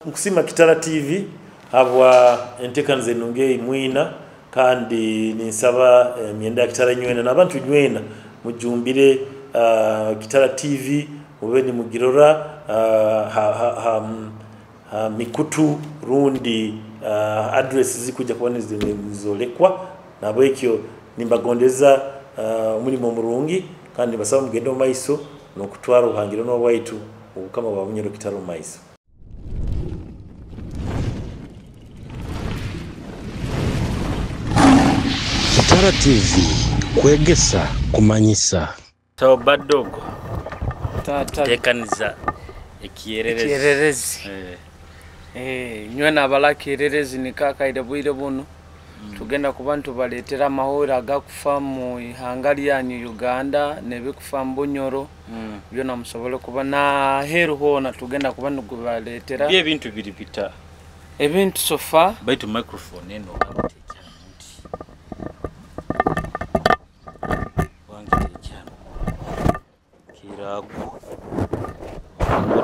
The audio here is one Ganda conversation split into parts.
Nkusima Kitara TV habwa entekanze nunge mwina kandi ninsaba myenda ya Kitara nywena nabantu nywena mujumbire Kitara TV mubeni mugirora mikutu rundi address zikuja kubona zolekwa nabo ekyo nimbagondeza umulimo murungi kandi basaba mugendo mu maiso nokutwara ubuhangiro no waitu ubukama bwa bunyero Kitara mu maiso. Kitara TV kwegesa kumanyisa to badogo tekaniza ekiererezi nywena abalaka ererezi nikakaire bwire buno tugenda ku bantu baletera amahoro agakufa mu ihanga lyanyu Uganda nebikufa mu Bunyoro byona musobole kuba na heru hona tugenda ku bantu kubaletera bye bintu biri bita ebintu sofa baitu microphone eno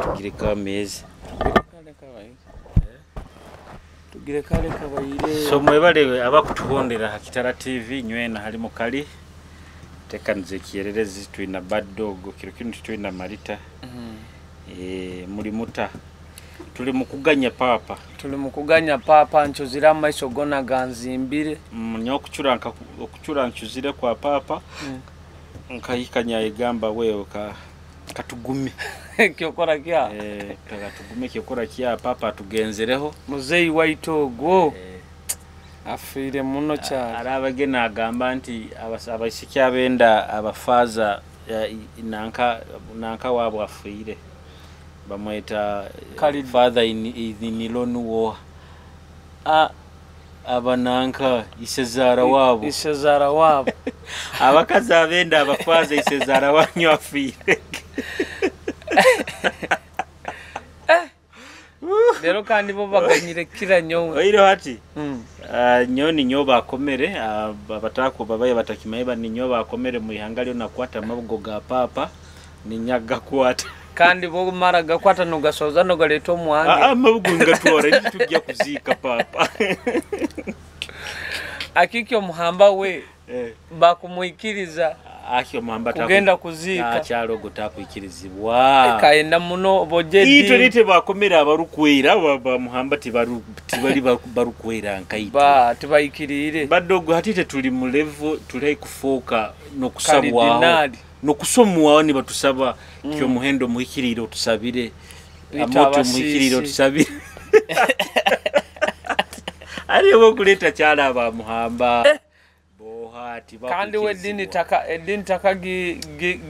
tugireka mezi tugireka leka bayire so mwebale abakutuhondera Kitara TV nywena hali mukali tekanize kiererezi twina badogo kiro kintu twina marita muri muta tuli mukuganya papa nchozira maiso gona ganzimbire nyo okuchura nchuzire kwa papa nkayikanya igamba wewe katugume kyokora kya katugume kyokora kya papa tugenzereho muzeyi waitogwo afire muno cha arabagena agamba nti abasikya benda abafaza nanka wabo afire bamweta father in lonu war abananka isezara wabo abakazi abenda abafaza isezara wanyu afire lero kandi bo baganyire kira nyo oiro hati nyoni nyo bakomere abatako babaye batakimaye ni nyo bakomere mu ihangalyo nakwata amabugo ga papa ni nyaga kwata kandi bo maraga kwata no gasoza no galeto mwange amabugo ngatwara tujya kuzika papa akikyo muhamba we bakumuikiriza akyo muhamba kugenda kuzika cyaro gutakuikirizibwa kaenda muno bojedi ito lite bakomera abarukwera bamuhamba tibali barukwera nkaita tibayikirire badogo hatite tuli mu level tuli kufoka no kusabwa no kusomwa ni batusaba kyo muhendo muhikiriro tusabire amoto muhikiriro tusabire ari bo kuleta cyala bamuhamba kandi wedini taka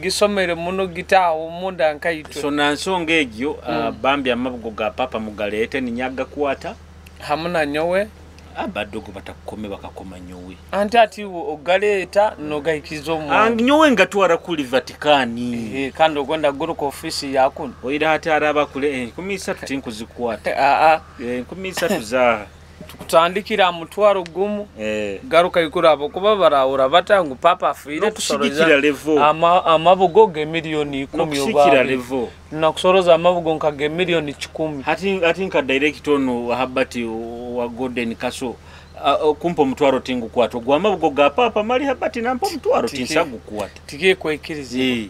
gisomere muno gitaho munda nkaito so nansonga egyo bambi amabugo ga papa mugalete ni nyaga kwata hamuna nyowe abadogo batakome bakakoma nyowe anti ati ogaleta no gahikizo mu nyowe ngatwara kuli Vatikani kandi ogenda guruko office yakuno oira hati araba kule kumisa tutinkuzikwata kumisa tuza tukutandikira mutwaro gumu garuka ikurabo kuba barawura batangu papa afire tusoroza amabugo ge milioni 10 kushikira level nakusoroza amabugo nkage milioni 10 hati nka director no habati wa Golden Kaso kumpo mutwaro tingu kwato gwa amabugo ga papa mali habati nampo mutwaro tinsagu kwata tikiye kwekirize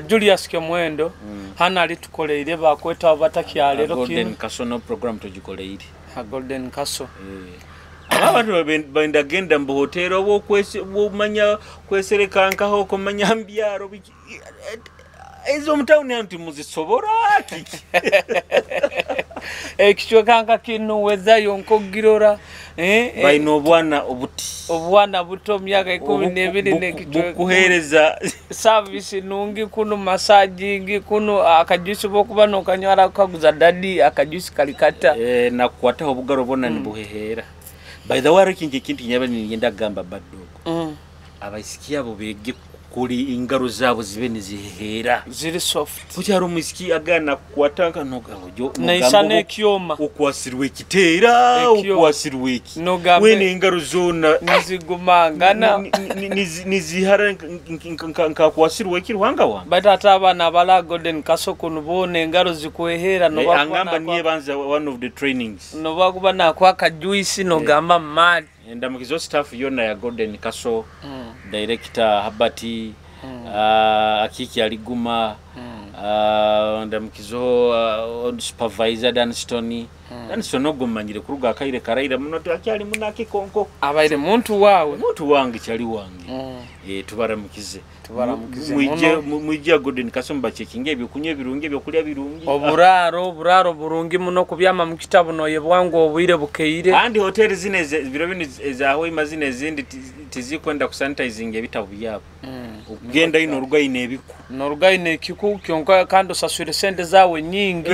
Julius Kemwendo hana alitukoleire bakweta batakyalero kino Golden Kaso no program tujikoleire Golden Kaso abantu benda genda mu hotel obo manya kwesereka nkaho ko manya mbyaro biki ezo mtawuni anti muzisobora kiki ekicyo kanka kinu weza yonko girora baino obwana buto myaka 12 nekicyo kuhereza service nungi kuno massaging kuno akajusi bokuba no kanyara kaguza dadi akajusi kalikata nakwata obugaro bona ni buhehera by the way kingi kinti nyaba ni yenda gamba badogo abayisikia bo bege kuli ingaro zabo zibe nizihera ziri soft kucyaro musiki agana kwatanga nogabojo naisane kyoma okwasirwe kitera okwasirwe iki wene ingaro zona nizigumangana nizihara nka kwasirwe kirwanga wa batata abana bala Golden Castle kunubone ingaro zikwehera no angamba niye banza one of the trainings no bakuba nakwaka juice no gamba mad ndamukizo staff yona ya Golden Castle director Habati Akiki Aliguma ndamukizo supervisor Danston ogumanyire kuruga akaire karaira muno akyali munake konko abaire muntu wange cyali wange tubaramukize mwijja Golden Castle bachekinge byokunye birungi byokulya birungi oburaro burungi muno kubyama mu kitabu noye bwangu obwire bukeire kandi hoteli zine biro bino ezaho imazine ezindi tizikwenda kusanitizing ebitabu byabo ugenda ino rugayine ebiku norugayine kiku kyonka kandi osasure sente zawe nyingi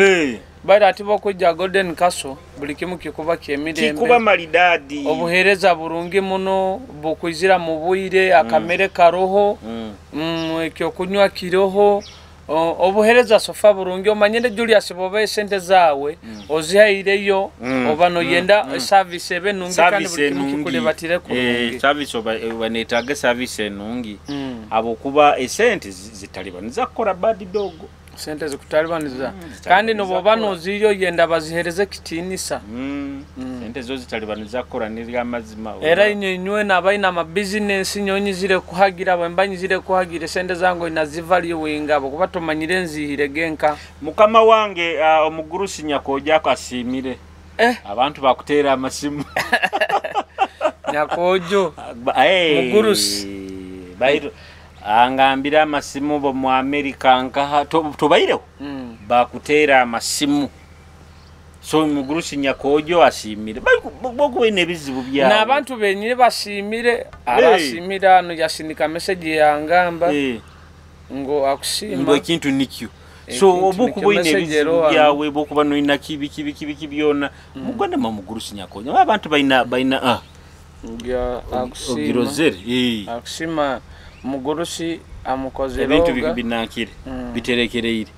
bari atibo kujja Golden Castle buli kimu kikuba kyemirembe kikuba malidadi obuhereza burungi muno bukwizira mu bwire akamere karoho ekyo kunywa kiroho obuhereza sofa burungi omanyende Julius bobe sente zawe ozihaireyo obano yenda service benungi kandi buli kimu kikulebatire kurungi service obanetaga service enungi abo kuba esente zitalibaniza kora bad dog sente zikutalibaniza kandi nobobano ziyo yenda bazihereze kitinisa sente zo zitalibaniza kora niri amazima era inywe nabaina ma business nyonyi zire kuhagira bambanyi zire kuhagira sente zango inazivalio wingabo kuba tomanyire nzihire genka mukama wange omugurusi nyakoja akasimire abantu bakutera amasimu nyakojo mugurusi bairo angambira amasimu bo mu America nka tubaireho bakutera amasimu so mugurusi nyakojo asimire boko ine bizibu bya na abantu benyire basimire arasimira no yasindika message yangamba ngo akusima ngo kintu nikyo so obuku boine bizibu byawe boko bano ina kibi byona mugone mugurusi nyakojo abantu baina ya akusima ogirozere akusima mugurusi amukoze ebintu binakire biterekereire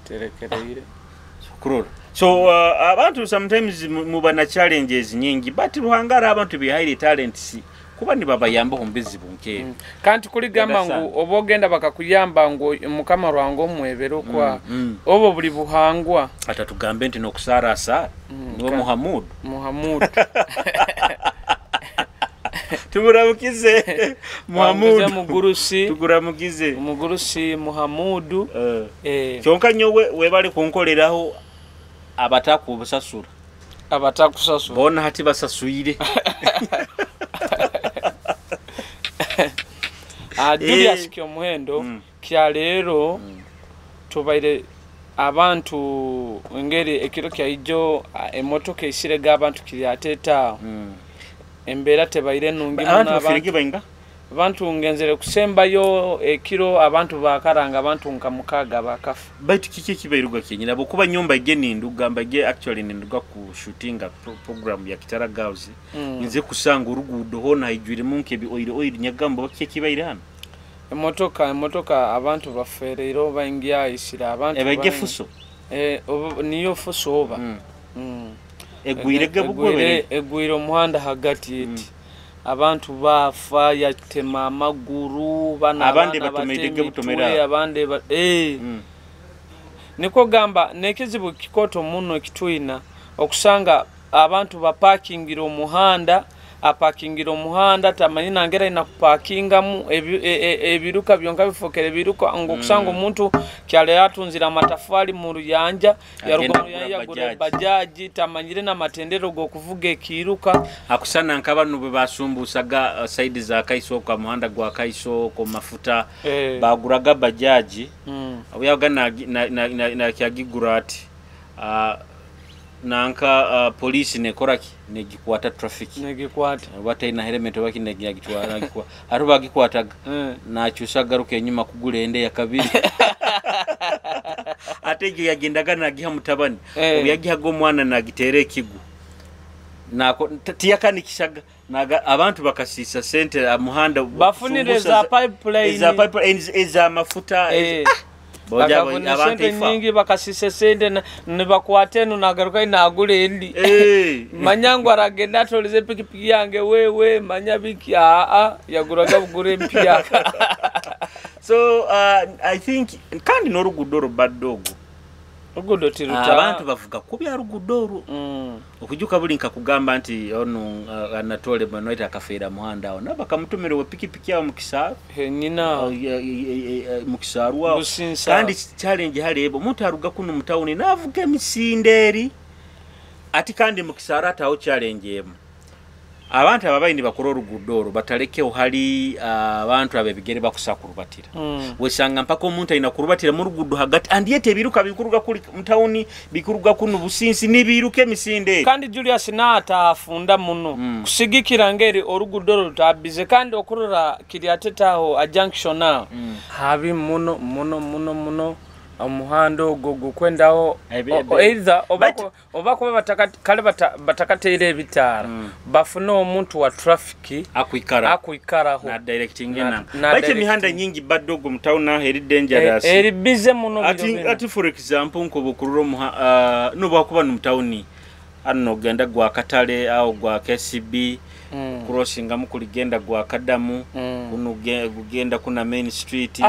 kurora so abantu sometimes mubana challenges nyingi but ruhangara abantu be highly talents kuba ni baba yamba humbizi bunke kanti kuli gamba ngo obogenda bakakuyamba ngo mukama rwango mwebero kwa obo buli buhangwa atatugambe nti nokusarasa niwo Muhammad tuguramukize Muhammad mugurusi tuguramukize mugurusi Muhammad kyonka nyowe webali kunkoleraho abatakusasura bona hati basasuire Julius kyomuhendo kya lero tubaire abantu ngeri ekiro kya ijo emotoka isirega abantu kiryateta embera tebaire nungi muna abantu ngenzere kusembayo ekiro abantu bakaranga abantu nkamukaga bakafa baitu kiki kibairuga kenyina bokuba nyumba igeni ndugamba ge actually ninduga ku shooting program ya Kitara Girls nze kusanga urugudo hona ijwire munke bi oil nyagamba bakike kibaire hano emotoka abantu baferero baingia isira abantu ebege fuso niyo fuso oba egwire omuhanda hagati eti abantu bafa yatema amaguru bana abandi batumedege butomera abandi niko gamba nekizibu kikoto muno kitwina okusanga abantu ba parkingira omuhanda apakingira omuhanda tamanyina ngera ina kupakinga mu ebiruka byonka bifokere biruka ngo kusanga omuntu kyale yatunzira amatafali mu ruyanja yarugano yagura bajaji tamanyire na matendero go kuvuga ekiruka akusana nkabanu be basumbusaga side za Kaiso kwa muhanda gwa Kaiso ko mafuta baguraga bajaji abuyaga na kyagigurati nanka police nekoraki negikwata traffic negikwata bataina helmet baki negiyagitwara gikwa aruba gikwataga nacyusa garuke nyuma kugura ende ya kabiri ateje yagendaga nagiha mutabani uyagihago mwana nagitere kigu nako tiyakanikishaga naga abantu bakasisa sente amuhanda bafunire za pipeline eza mafuta boja abantu nyingi bakasisa sente ne bakwateno nagaruka inagule endi manyango aragenda tolize pikipiki yange wewe manyabiki yaguraga bugure mpya so I think kandi norugudoro baddogo ogudo tiruta abantu bavuga kubya rugudoro okujuka buli nkakugamba nti ono anatole manoita akafeera muhanda awo nabakamutumire we pikipiki yawo mukisaro nyina mukisaro kandi challenge halebo muntu aruga kuno mutawuni navuga emisinderi ati kandi mukisaro atawo challenge emu abantu ababayini bakora orugudoro batalekeo hali abantu abebigere bakusakurubatira wesanga mpaka omuntu ayina kurubatira mu rugudo hagati andiyete biruka bikuruga kuli mtawuni bikuruga kuno businsi nibiruke misinde kandi Julius nata afunda muno kusigikira ngeri orugudoro rutabize kandi okurura kiriatetaho a junction now habi muno umuhando gogo kwendaho either obako batakatire bitara bafuno omuntu wa traffic akuikaraho na directing na baite mihanda nyingi baddogo mtauna heri dangerous eri bize muno ati for example nko bukururo no bakuba no mtauni anno genda gwa Katale au gwa KCB crossing amukuligenda gwa Kadamu kugenda kuna Main Street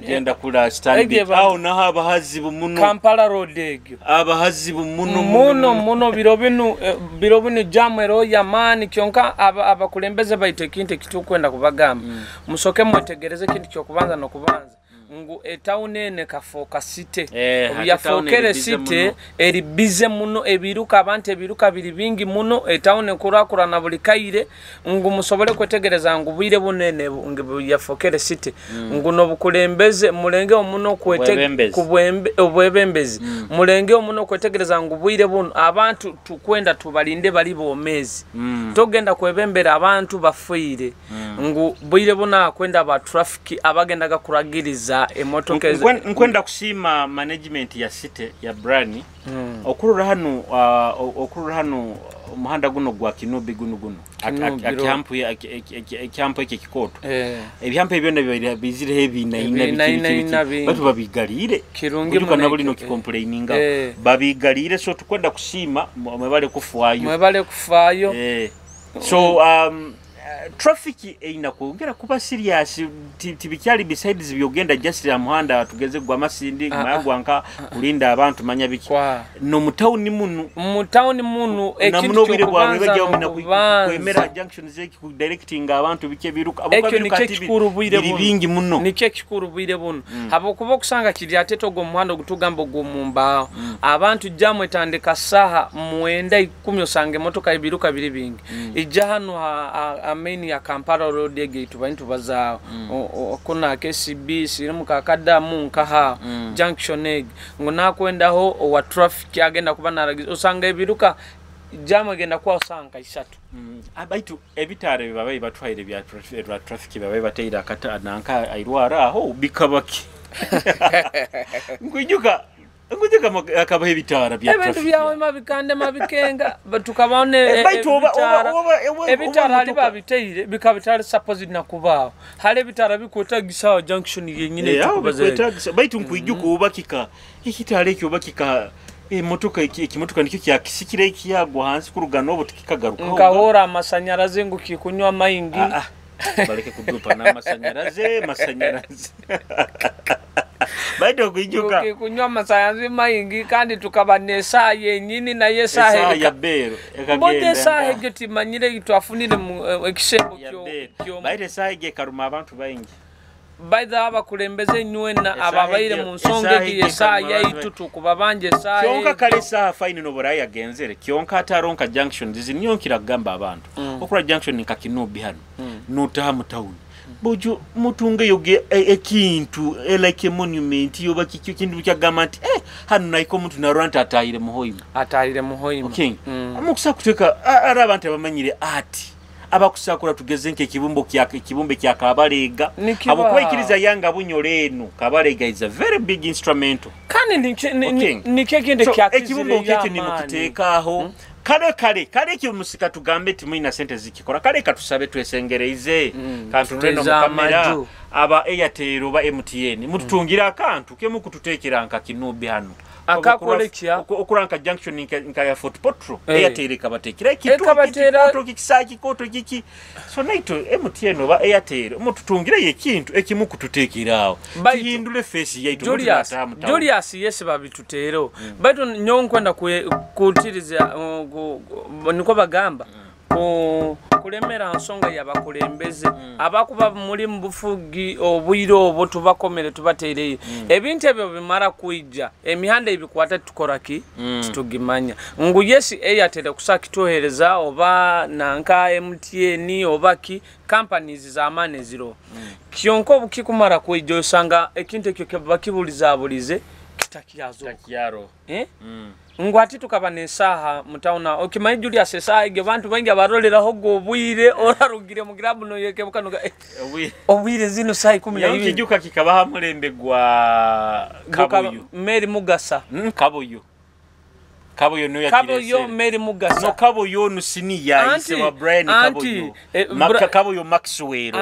genda kula Stanley au na abahazibu muno Kampala Road egyo abahazibu muno birobinu jamero yamani kyonka abakulembeze baite kinte kitukwenda kubagamba musoke mwetegereze kintu kyokubanza no kubanza ngu etaune ne kafoka site yafokere site eri bize muno ebiruka abantu ebiruka biri bingi muno etaune kurakura na buli kaire ngu musobole kwetegereza ngu bwire bunene ngu yafokere site ngu no bukulembeze mulenge omuno obwebembezi mulenge omuno kwetegereza ngu bwire buno abantu tukwenda tubalinde bali bomezi togenda kwebembera abantu bafuire ngu bwire buna kwenda ba traffic abagendaga kuragiriza emotoka nkwenda kushima management ya city ya Brani okurura hano umuhanda guno gwa Kinubi guno akyampo iki kikoto ebyampo byonna bizire heavy na batu babigalire kirungi nabo lino kikomplaininga babigalire so tukwenda kushima mwebale kufayo so traffic eina kuongera kuba serious tibikyali besides byogenda just ya muhanda tugeze gwa masindi magwanka kulinda abantu manya biki no mutawuni munu ekintu cyo kubanza kwemera junction zeki ku directing abantu bike biruka bingi muno nike kikuru bwire buno habo kuba kusanga kiri ateto go muhanda gutugamba go mumba abantu jamu etandika saha muenda 10 osange motoka ibiruka biri bingi ija hano main ya Kampala Road egate bantu bazao kuna KCB sirimu Kadamu nkaha junction egg ngona kwenda ho wa traffic agenda kubana usanga ibiruka jamu agenda kwa usanga isatu abaitu ebitare babaye batwaire bya traffic babaye bateira kata nanka airwara aho bikabaki ngwijuka akabahe bitara bya traffic abantu byawe mabikande mabikenga batukabone ebitara ali babiteire bikabitara suppose na kubaho hale bitara bikweta gisawa junction yenyine tukubaza baitu nkwijuka ubakika ikitare cyubakika motoka ikimotoka nicyo cyakisikire ikiyagwa hansi kurugano obo tukikagaruka nkahora amasanyaraze ngukikunywa mayingi bareke kudupa na masanyarazi baido kujuka kunywa masayansi mayingi kandi tukabanesa yenyini na yesa ya bero bote sahe geti manyire gitwafunire mu ekishebo kyo baide sahe karuma abantu bayingi baida abakulembeze nywena ababaire mu nsonge yesa yaitutu kubabanje sahe kyonka kale saha fine no borayi agenzere kyonka ataronka junction zizinyonkira gamba abantu okura junction nka Kinubi hano nutaha mu town bojo mutunge yoge ekintu like monument yoba kikyo kintu kya gamati hano naiko muntu na rwanda atahire muhoyima okay amukusa kuteka ara abantu abamanyire ati abakusakura tugeze nke kibumbe kya Kabalega abukwikiriza yanga bunyoleno Kabalega is a very big instrumental kandi nike kinde kya ekibumbe kye ni mukutekaho kale kimusika tugambe timuina sente zikikola kale katusabe twesengereize kantu reno mukamera aba Airtel oba MTN mututungira akantu ke mukututekera nka kinubi hano akakolekya okuranka junction nka ya Fort Potro Airtel kabatekira ikitu kikisaki koto kiki so naito MTN oba Airtel mututungire yekintu ekimukututekerawo kihindule face yaitu Julius yes babitutero bado nyonkwenda kutiriza niko bagamba kulemera nsonga yabakulembeze abakuba muri mbufugi obwiro obo tubakomere tubatereye ebintu ebyo bimara kuija emihanda ibikwata tukoraki tutugimanya ngu yes Airtel kusakitohereza oba nanka MTN oba ki companies za mane zero kionko bukikumara kuija usanga ekintu ekyo bakibuliza bulize kitakiyazo ngwati tukaba nesaha mutauna okimanyi Julius esaha ige bantu bangi abarolera hogo obwire orarugire mu grabu no yeke bukanuka obwire zino saha 12 yokijuka kikabaha mulembe gwa Kaboyo Mary Mugasa Kaboyo no yakirese Kaboyo Mary Mugasa no Kaboyo no siniya ise wa Brian Kaboyo Kaboyo Maxwell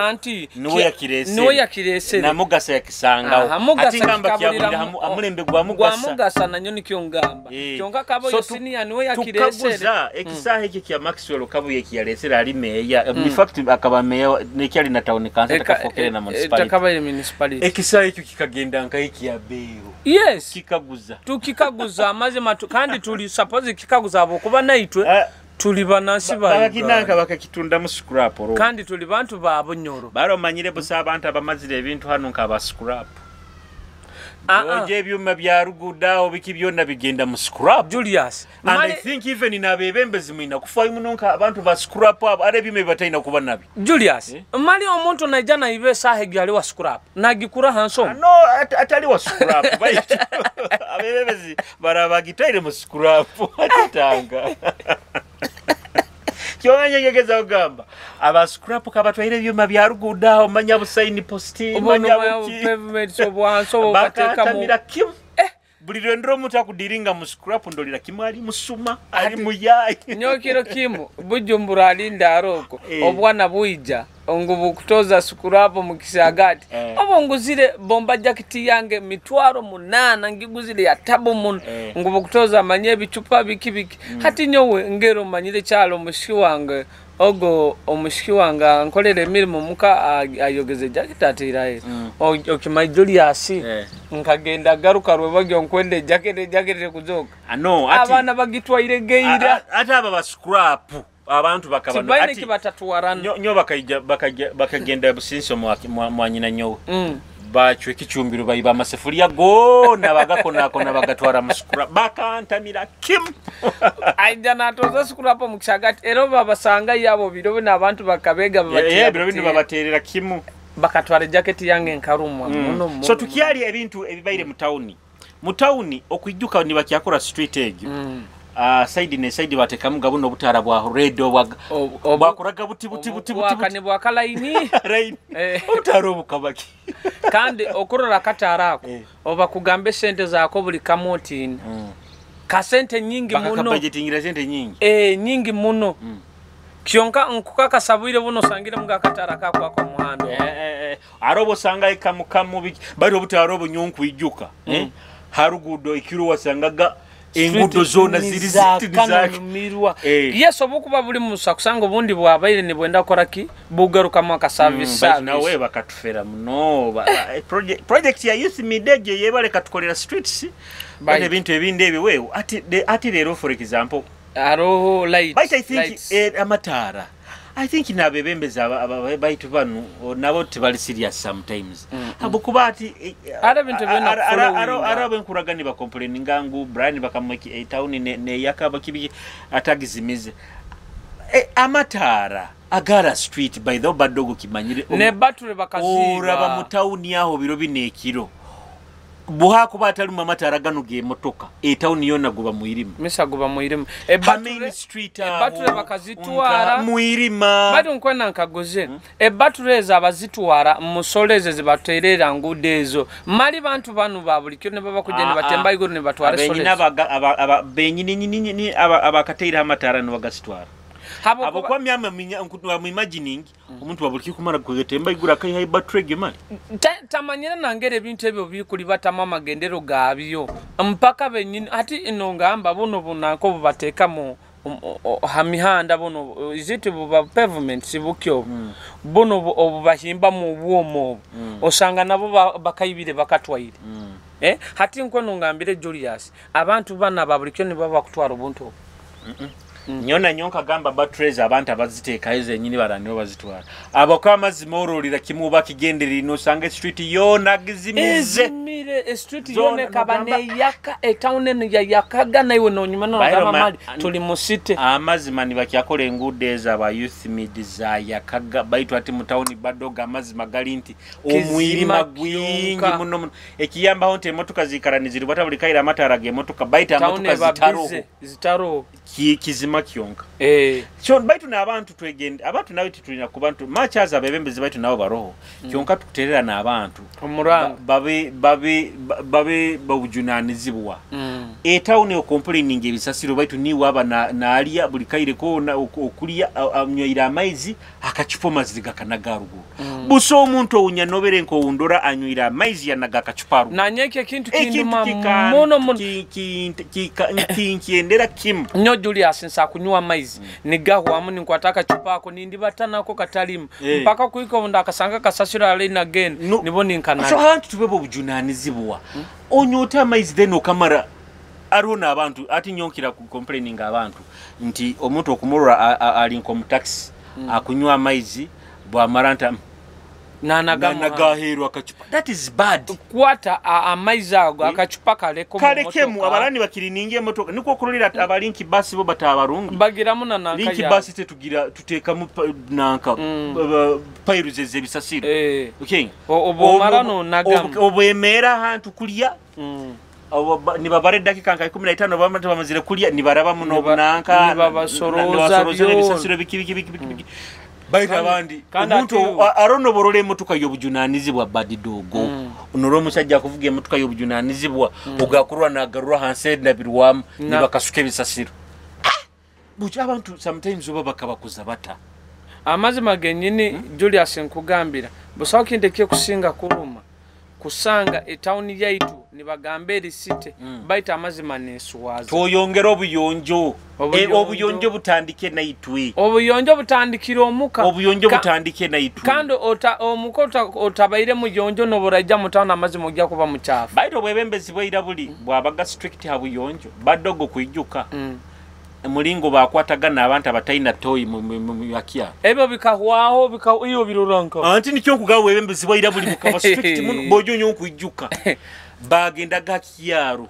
no yakirese na Mugasa yakisanga ati ngamba kyabulira amulembe gwa Mugasa nanyo nikyongamba kyonga Kaboyo siniya no yakirese tukaguza ekisahe iki kya Maxwell Kaboyo yakirese ali meya in fact akaba meya nekyali na town council takafokere na municipality ekisahe iki kikagenda nkayiki ya beyo yes kikaguza tukikaguza amaze matu kandi tuli suppose kikaguza abo kuba naitwe tuli banasi ba bakinanka bakakitunda mu scrap ro kandi tuli bantu ba Bunyoro baro manyire busa abantu abamazire ebintu hano nkaba scrap oje byuma bya rugudaho biki byonna bigenda mu scrap Julius and I think even in abebembezi mwina kufa imunonka abantu ba scrap abo are bime bataina kuba nabi Julius mali omuntu najana ibe sahe gyali wa scrap nagikura hanso no atali wa scrap baiti abebembezi barabagitaire mu scrap atanga kyonyegeza ogamba aba scrap kabatwaire byuma bya rugudaho manya busaini posti manya pavement so bwanso bateka mu buliro ndro muta kudiringa mu scrap ndolira kimali musuma ali muyayi nyokiro kimu Bujumbura alinda aroko obwana buija ongubu kutoza scrap mu kisagati obonguzire bomba jacket yange mitwaro 8 ngiguzire ya tabo mun ngubu kutoza manye bicupa bikibiki hati nyowe ngero manyire cyalo mushiki wange ogo omushiki wanga nkolere emirimo muka ayogeze jacket atiraye okimayi Julius nkagenda garuka rwebagyo nkwende jacket kuzoka abana bagitwaire geira ata aba scrap abantu bakabana ati kibatatuwarana nyo bakagenda businso mwanyina nyowe bachwe kichumbiro bayiba amasefuriya go nabagakona bagatwara muskura bakantamira kim aijana toza skura hapo mukishagati ero babasanga yabo birobe nabantu bakabega babatira biro bintu babaterera kimu bakatwara jacket yange nkarumwa so tukiali ebintu ebibaire mutauni okwijuka ni bakyakora street egg side batekamu gabuno butara bwa redo bwakuraga buti kane bwa kalaini rain utaro bukabaki kandi okurora katarako oba kugambe sente zako buli kamotini ka sente nyingi muno budgetingira sente nyingi nyingi muno kyonka nkukaka sabwire buno sangire mga kataraka kwa muhando arobo sanga ikamukamu biki bari obutaro bunyonku ijuka harugudo ikiro wasangaga engudo zona ziri zitiniza yeso bukuba buli musa kusanga bundi bwabaire ni bwenda koraki bugaruka mwaka service nawe bakatufera muno project ya youth midege yebale katukolera streets bale bintu ebinde ebiwewe ati lero for example aro light but I think amatara I think nabebembeza baitu banu nabo tibali serious sometimes abukubati bintu bena arabe nkuragani ba complain ngangu brand bakamaki town ne yakaba kibi atagizimize amatara agara street by the badogo kimanyire ne batule bakaziba ora ba mutauni yaho biro binekiro buha kuba atali amatara gano ge motoka etawuni yonna guba muirimu misa guba muirimu Main street batule bakazitwara muirima bado nkwena nkagoze batule eza abazitwara musoleze zibaterera ngude ezo mali bantu banu babulikyo ne baba kugenda batemba iguru ne batwara soleze aba benyini abakateira amatara no bagasitwara abo kwa myama mu imagining umuntu babuliki kumara kugetemba igura kai hai batrege mali tamanyira nangere bintu ebyo bikuli batama magendero gabyo mpaka benyini ati inongamba buno bunako bubateka mu hamihanda buno iziti buba pavement sibukyo buno obubahimba mu bwomo osanga nabo bakayibire bakatwaire hati nkono ngambire Julius abantu bana babulikyo ne baba kutwara ubuntu nyona nyonka gamba batteries abantu abaziteeka ize nyini baraniyo bazitwara abako amazima orolira kimuba kigenderi no sanga street yona gizimize mire street yone kabane yaka town ne yakaga naiwe no nyuma no gama mali tuli musite amazima ni bakyakola engude za ba youth desire yakaga baitu ati mu town badoga amazima galinti omwirima gwingi muno ekiyamba honte motoka zikaranizira batabulikaira amatara ge motoka baita motoka zitaro kizima kyonka so baitu na abantu twegende abantu nawe titulina ku bantu machaza bebembezi baitu nabo baroho kyonka tukuterera na abantu babe bawujunanizibwa town yo complaining ebisasiro baitu ni waba na alia bulikaire ko okulia amyoira amaizi akachupa maziga kanagarugo buso omuntu owunyanobere nko undora anywira amaizi yanaga akachupa na nyeke kintu kinduma mono kiendera kim nyo Julius nsa kunywa amaizi nigaho amu ninkwataka chupa ako nindi batanako katalimu mpaka kuiko ndakasanga kasasira alina again niboni nkana so hantu tubebo bujunanizibwa onyota amaizi then okamara aruna abantu ati nyonkira ku complaining abantu nti omuntu okumurura ali nko mu taxi akunywa amaizi bwa maranta nagaheru akachupa that is bad kwata amaizi ago akachupa kalekemu abalani bakirininge motoka niko kurulira abalinki basi bo batabarungi bagiramu na nanka linki basi tetugira tuteka mu nanka pairuzeze bisasiro okay obo marano nagamu obwemera hantu kulia ni babare dakika nka 15 bamata bamazire kulia ni baraba muno bunanka ni babasoroza bisasiro biki baita bandi umuntu arono borole motuka yobujunanizibwa badi dogo unoro musajja kuvuga motuka yobujunanizibwa ugakurwa na garura hanse ndabirwam ni bakasuke bisasiro buja abantu sometimes oba bakabakuza bata amazi magenyini Julius nkugambira busaho kindeke kusinga kuruma kusanga town yaitu nibagamberi city baita amazima nesuwaza toyongera obuyonjo obuyonjo butandike naitwe obuyonjo butandikira omuka obuyonjo butandike naitwe kando omukota otabaire mu yonjo no borajja mutana amazima ojja kuba muchafu baito bwebembezi bwaira buli bwabaga strict habuyonjo badogo kuijuka mulingo bakwatagana abantu abataina toyi mu yakia ebyo bikahwaho iyo biruranka anti nikyo kugawe webembezi bwaira buli mukaba strict muno bojonyo kuijuka bagenda gakiyaru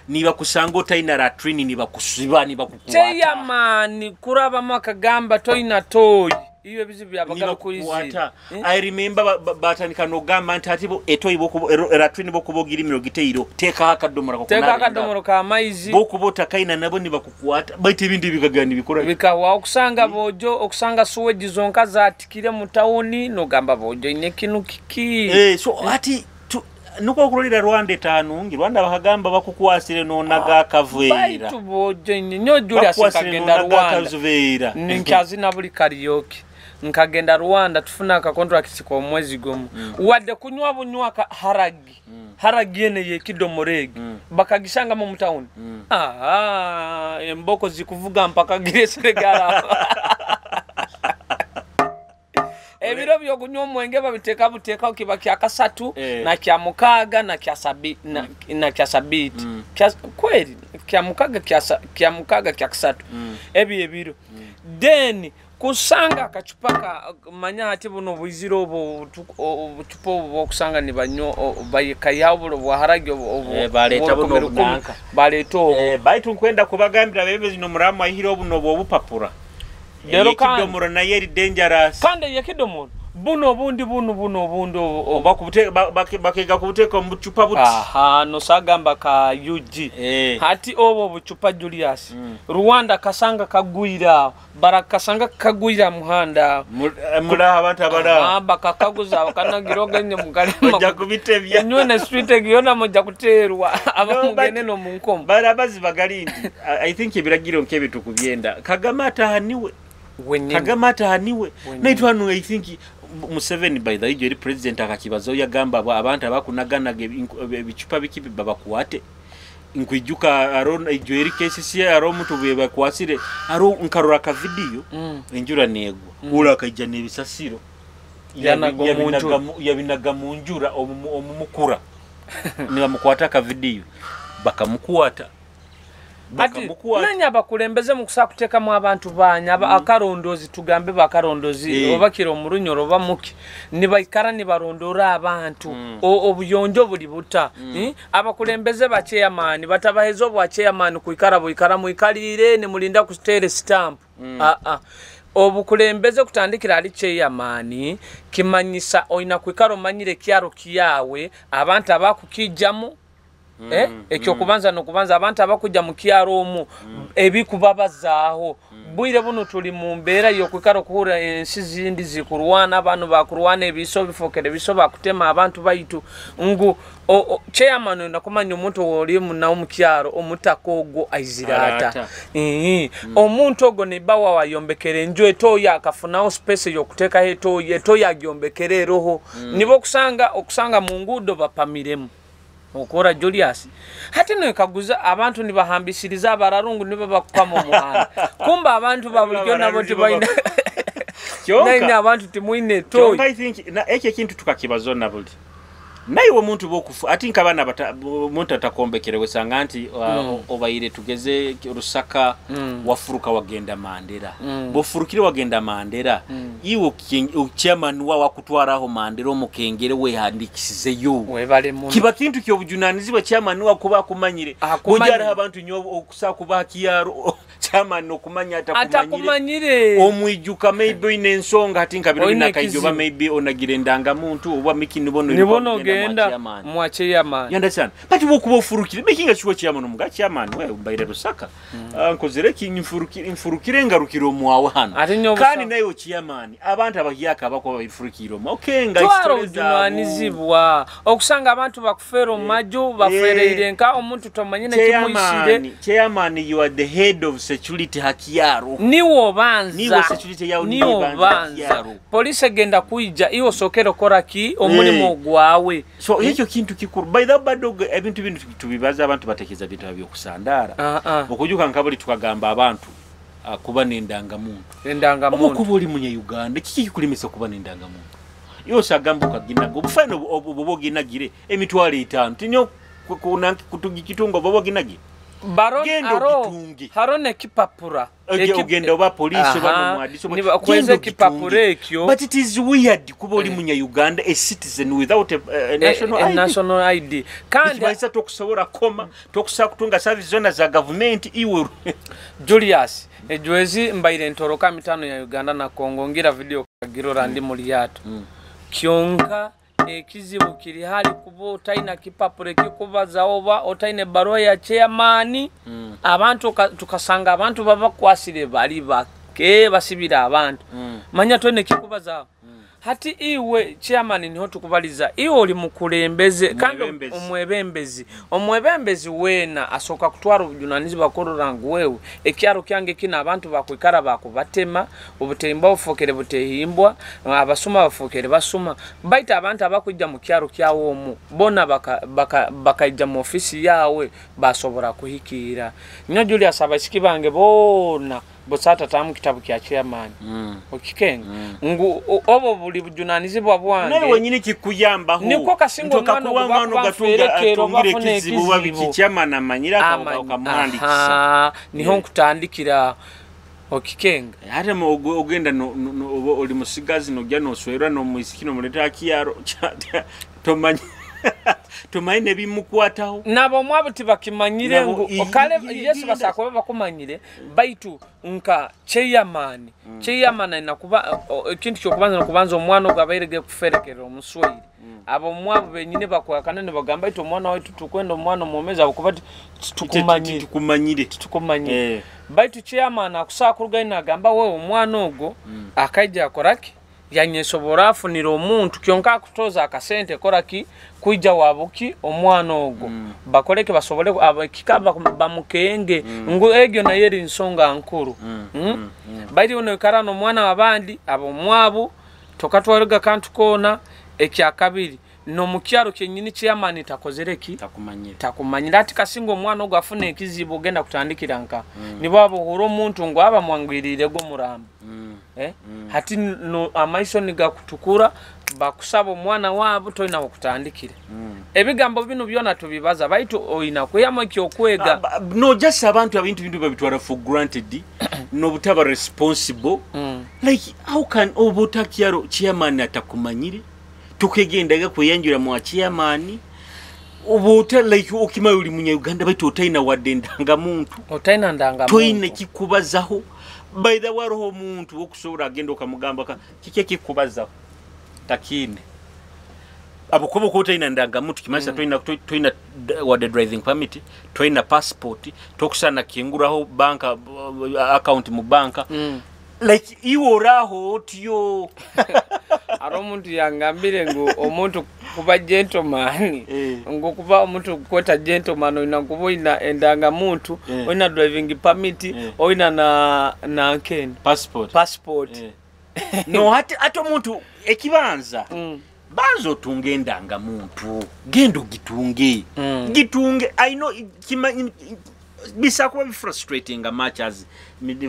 niba kusanga otaina ratrini niba kusiba niba kukwata teyamani kuraba makagamba toina toyi iyo bizibu byabagakuyiza I remember batandika no gamba ntatibo etoyi boko ratrini boko bogira mirogiteiro teka akadomora ka maizi boko botakaina nabo niba kukwata baite ibindi bikagani bikora bikawa okusanga bojo okusanga suweji zonka zatikire mu tawuni no gamba bojo inekinu kiki so ati nuko kurulira Rwanda 5 Rwanda bakagamba bakukwasire nonaga kavera baitu bojo nyo Julius kagenda Rwanda ninkazi na buli karaoke nkagenda Rwanda tufuna ka contract ko mwezi gomu wadde kunywa bunywaka haragi ene yekidomoregi bakagishanga mu mutauni emboko zikuvuga mpaka giresere gara ebiro byo kunywa omwenge babiteka buteka okibaki akasatu na kya mukaga na kya sabiti na kya sabiti kweli kya mukaga kya kasatu ebiro then kusanga akachupaka manya ati buno buziro obo tupo okusanga ni banyo bayikayabulo bwaharage baleta buno bunanka baleto baitu nkwenda kubagambira bebe zino muramu ahiro buno bobupapura Dero kidomoro na yeri dangerous kande yekidomoro buno obundi bakega kubuteeka mu bucupa buti no sagamba ka UG hati obo bucupa Julius Rwanda kasanga kagwira barakasanga kagwira muhanda mula abantu abala bakakaguza bakanagiroga nye mugalema mujja kubitebya nyone street egiona mujja kuterwa abamugene no munkomo barabazi bagalindi I think ebiragiro nkebitu kubyenda Kagamata haniwe naitwanu I think Museveni by the way president akakibazo yagamba abantu abakunaganaga ebicupa bikibi babakuwate nkwijuka aron ijweri KCC aro mutu beba kwasire aro nkarora ka video enjura nego ula kaija nebisasiro yabinaga munjura omumukura niba mukwata ka video bakamukwata nanya bakulembeze mu kusakuteka mu abantu banya akarondozi tugambe bakarondozi obakiro murunyoro bamuki nibaikara nibarondora abantu obuyonjo buli buta abakulembeze ba chairman batabahezo bwa chairman kuikara buikara muikalire ne mulinda ku stere stamp obukulembeze kutandikira ali chairman kimanyisa oina kuikaro manyire kyaro kiyawe abantu abakukijjamu ekyo kubanza no kubanza abantu abakujja mu kyaro omu ebikubabazaaho bwire buno tuli mu mbeera yokwikara kuhura ensi zindi zikurwana abantu bakurwana ebiso bifokere biso bakutema abantu baitu ngu chairman nakumanya omuntu oli munawo mu kyaro omutakogo aizirata omuntu ogo ne bawa wayombekere njo etoya akafunawo space yokuteka etoya agyombekere roho nibo okusanga mu ngudo bapamiremu okora Julius hati no kaguza abantu nibahambisiriza abararungu nibo bakukama muhanda kumba abantu babulyo nabo tibaina kyonka abantu timuine toy I think na eke kintu tukakibazona buli naiwe muntu bokufu atinka abana muntu atakombekere wesanga nti obayire tugeze Rusaka wafuruka wagenda Mandera bofurukire wagenda Mandera iwo chairman wakutwaraho Mandera omukengere wehandikisizeyo kiba kintu kyobujunanizibwa chairman wakuba kumanyire kujara abantu nyo okusa kuba kiyaro chairman okumanya atakumanyire omwijuka maybe inensonga atinka bino binakayijoba maybe onagirendanga muntu oba mikini bono enda mwache yaman you understand but wokuba ofurukire making sure chairman omuga chairman we mbaire Rusaka nkozere kinfurukire ngarukiro mwawana kandi nayo chairman abantu abagiyaka bako bifurukiro okay nga historizibwa okusanga abantu bakufero maju bafereire nka omuntu tomanyine kimuyisire chairman you are the head of security hakiyaro niwo banza security yao niwo banza police genda kuija iyo sokero koraki omulimo gwawe so ekyo kintu kikuru by the badog ebintu bintu tubibaza abantu batekeza bintu byo kusandara okujuka nkabuli tukagamba abantu kuba nendanga muntu okubuli munye Uganda kiki kulimisa kuba nendanga muntu yose agamba kaginago bufano oboboginagire emitwale 5 tinyo kutugikitungo boboginagire harone kipapura ogenda oba police bano mwadiso kweze kipapura ekyo but it is weird kuba oli munya Uganda a citizen without a national ID kandi baisa tokusobora koma tokusa kutunga service zona za government iwe Julius ejwezi mbaire ntoroka mitano ya Uganda na Kongo ngira video kagirora ndi muliyato kyonka ekizibu kiri hali kubo otaina kipapure kikubaza oba otaine barua ya chairman abantu tukasanga abantu baba kwasire bali bake basibira abantu manya twene kikubaza hati iwe chairman niho tukubaliza iwe oli mukulembeze kandi omwebembezi wena asoka kutwara obujunanizi bakororangu wewe ekyaro kyange kina abantu bakwikara bakubatema obutemba ofokere butehimbwa abasuma bafokere basuma baita abantu abakujja mu kyaro kyawo omu bona bakaija mu ofisi yawe basobora kuhikira nyo Julius abashiki bange bona bosata tamu kitabu kya chairman okikenga ngu obo buli bujunanizi bwange nawe wenyini kikuyamba hu niko kasingo mwana gatunga atungire kizibu wabiki chairman amanyira akamwandikisa niho nkutandikira okikenga hata ogenda no oli musigazi no jano swera no muisikino muleta kiyaro tomanyi tumanyi ne bimukwataho nabo mwabu tibakimanyire Nabo ngo okale Yesu basakoba bakumanyire baitu nka chairman inakuba ikintu kyokubanza nokubanza omwana ogabairege kuferekera omuswiri abo mwabu benyine bakwakana ne bagamba ito omwana waitu tukwenda omwana omomeza akuba tukumanyire baitu chairman akusakurugaina agamba wewe omwana ogo akaija akoraki yanyesobora afunira omuntu kyonka akutoza akasente koraki kuija wabuki omwana ogo bakoleke basobole abakikaba bamukenge ngo egyo na yeri nsonga nkuru baitu ono karano omwana wabandi abo mwabu tokatwalega kantu kona ekyakabiri no mukyaro kyenyini chairman takozereki takumanyira ati kasinga omwana ogo afune ekizibu ogenda kutandikira nka nibo abo horo omuntu ngo aba mwangwirire go muramba hati no amaiso niga kutukura bakusaba omwana wabo toina okutandikira ebigambo bino byona tubibaza baitu oina kuyama kyokwega no just abantu abintu bintu babitwara for granted no butaba responsible like how can obutakyaro chairman atakumanyire tukegendaga kuyanjura mu chairman obuta like okimayuli munya Uganda baitu otaina wadde ndangamuntu otaina ndangamuntu toine kikubazaho by the way roho muntu okusobora agenda okamugamba kike kikubazaho takine abukobo ko otaina ndangamuntu kimasa toina wadde driving permit toina passport tokusana kinguraho banka account mu banka like iworaho otyo aro muntu yangambire ngo omuntu kuba gentleman ngo kuba omuntu kwota gentleman oina kuba ina endanga muntu oina driving permit oina na ken passport no hati omuntu ekibanza banzo tungendanga muntu gendo gitunge I know bisako frustrating much as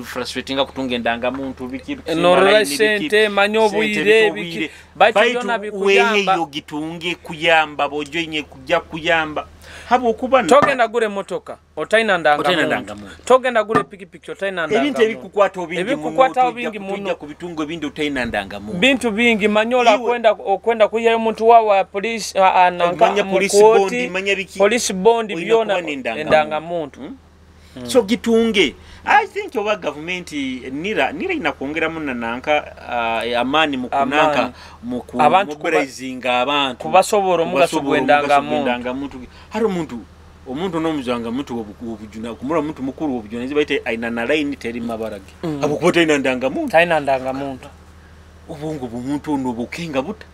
frustrating kutungendanga muntu bikiru no sente manyobuire biki bayona bikuyamba yo gitunge kuyamba bojo inye kujja kuyamba habo kuba togenda gure motoka otaina ndanga togenda gure pikipiki otaina ndanga ebintu ebikukwata bingi munno kubitungo bindi otaina ndanga mu bintu bingi manyola kwenda kuya muntu wa police ananga police bond byona ndanga muntu so gitunge I think your government nira inakuongera muna nanka amani mukunanka mukubrezinga abantu kubasobora mugaso gwendanga muntu hari omuntu nomuzanga muntu obujuna kumura muntu mukuru obujuna zibaite aina na line teri mabarage abukota ina ndanga muntu obungu bumuntu nobukenga buta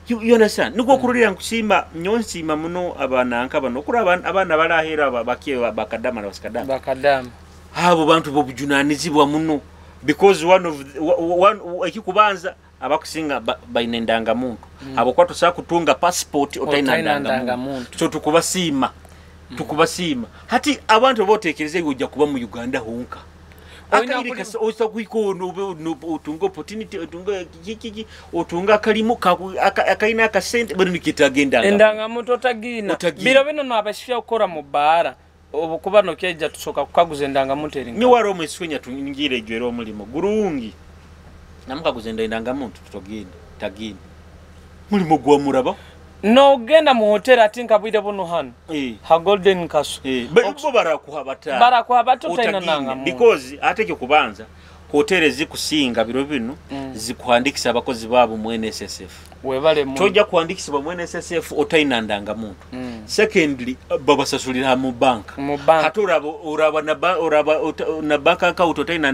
you understand niko kurira nkusima nyonsima muno abananka bano kuri abana barahera bakiye bakadama na basikadama habo bantu bobujunanizibwa muno because one ekikubanza abakusinga bainendanga muntu abo kwatu sakutunga passport otainandanga muntu so tukubasima hati abantu botekereze kujja kuba mu Uganda honka akayirika osa kuikono utunga opportunity utunga kalimu akaina akasente bari nikitagenda endanga muntu otagina biro bino nabashifya ukora mu bara obukuba nokeja tusoka kukaguza endanga muntu eringa ni waro mweswenya tungire jwero mulimo gurungi namuka kuzenda endanga muntu tutogenda tagina mulimo gwa muraba no genda mu hotel atinka bwide buno hano ha golden castle bako barakuhabata utaina nanga because ateke kubanza hotel zikusinga biro bino zikuhandikisa abakozi babo mu NSSF webale mu toja kuhandikisa mu NSSF otaina ndanga muntu secondly babasasulira mu bank hatura uraba na bank account otaina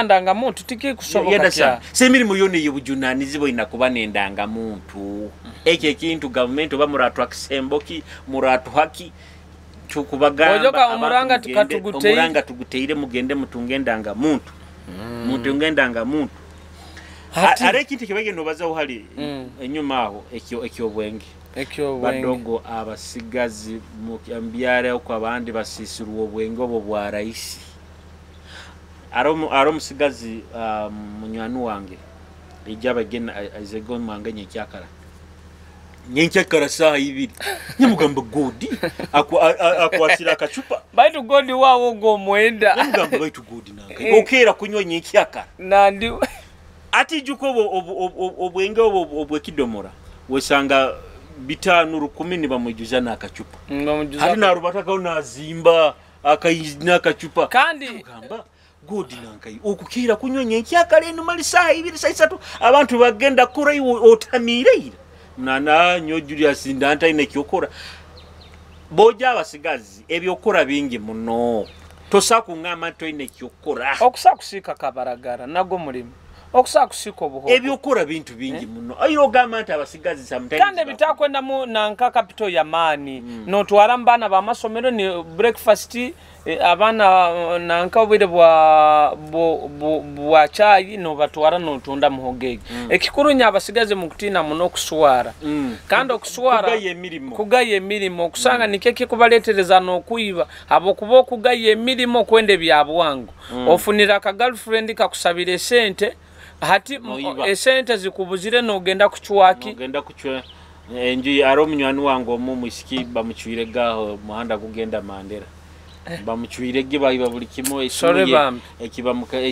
ndanga muntu tiki kusoboka kya semirimo yone yobujunani zibo inakuba nendanga muntu eke kintu government bamuratu akisemboki muratu haki chukubagamba ojoka umuranga tuguteire mugende mutungendanga muntu mutungendanga muntu are kintu kibage no baza uhali enyuma aho ekyo bwenge badogo abasigazi mu kyambyara ko abandi basisiru obwenge obo bwa raisi aro musigazi munywanu wange ijaba gena azego manganye cyakara nyenkyakara saa ibiri nyamugamba godi akwasira akacupa baitu godi wawo go mwenda nyamugamba baitu godi nange okera kunywa nyenkyakara nandi ati juko obwenge obwe kidomora wesanga bitanu rukumi ni bamujuza n'akacupa ngamujuza ati narubatakaho nazimba akayizina akacupa kandi ugamba godi nankayi okukira kunyonya enkyakale eno mali saha 2 abantu bagenda kura iwo otamireira nana nyo Julius ndanta ine kyokora boja abasigazi ebyokora bingi muno tosaku ngama to ine kyokora okusakusika kabaragara nago mulimo okusakusika obuho ebyokora bintu bingi muno ayiro gama nti abasigazi sometimes kandi bitakwenda mu nanka capital ya mani no twara mbana ba masomero ni breakfast abana nanka obwire bwa chai no batwara no tunda muhogege ekikuru nya abasigaze mu kutina muno kuswara kandi okuswara kugaye emirimo okusanga nikeke kubaletereza no kuiba abo kubo kugaye emirimo kwende byabwangu ofunira ka girlfriend kakusabire sente hati esente zikubuzire no genda kuchwaki genda kuchwa enji aro munywani wangu omumwisiki bamuchwire gaho muhanda kugenda Mandera bamuchwire gibayiba buli kimo